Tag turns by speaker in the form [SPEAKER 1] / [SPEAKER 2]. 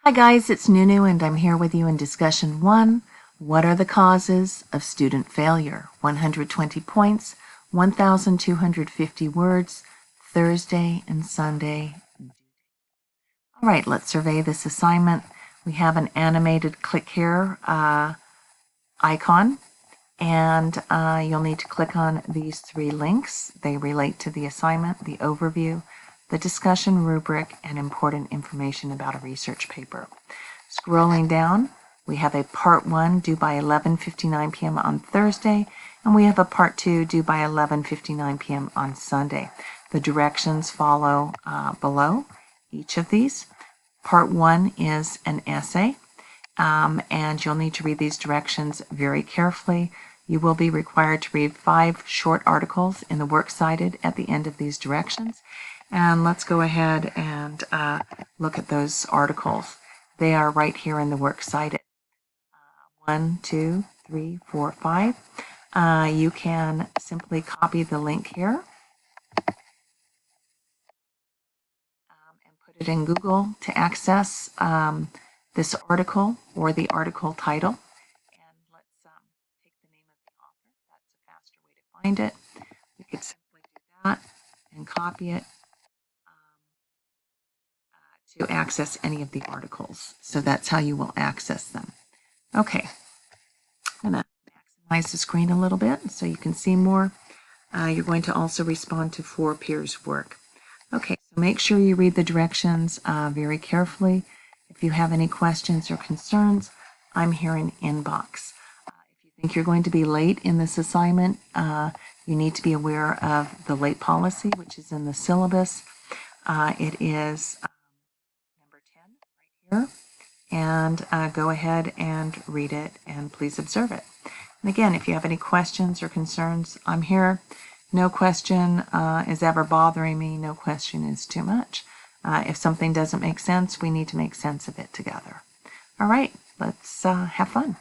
[SPEAKER 1] Hi guys, it's Nunu and I'm here with you in discussion 1. What are the causes of student failure? 120 points, 1,250 words, Thursday and Sunday. All right, let's survey this assignment. We have an animated click here icon, and you'll need to click on these 3 links. They relate to the assignment, the overview, the discussion rubric, and important information about a research paper. Scrolling down, we have a part 1 due by 11:59 p.m. on Thursday, and we have a part 2 due by 11:59 p.m. on Sunday. The directions follow below each of these. Part 1 is an essay, and you'll need to read these directions very carefully. You will be required to read 5 short articles in the works cited at the end of these directions. And let's go ahead and look at those articles. They are right here in the works cited. 1, 2, 3, 4, 5. You can simply copy the link here and put it in Google to access this article or the article title. And let's take the name of the author. That's a faster way to find it. You could simply do that and copy it to access any of the articles. So that's how you will access them. Okay, I'm going to maximize the screen a little bit so you can see more. You're going to also respond to 4 peers' work. Okay, so make sure you read the directions very carefully. If you have any questions or concerns, I'm here in inbox. If you think you're going to be late in this assignment, you need to be aware of the late policy, which is in the syllabus. It is number 10 right here. And go ahead and read it, and please observe it. And again, if you have any questions or concerns, I'm here. No question is ever bothering me. No question is too much. If something doesn't make sense, we need to make sense of it together. All right, let's have fun.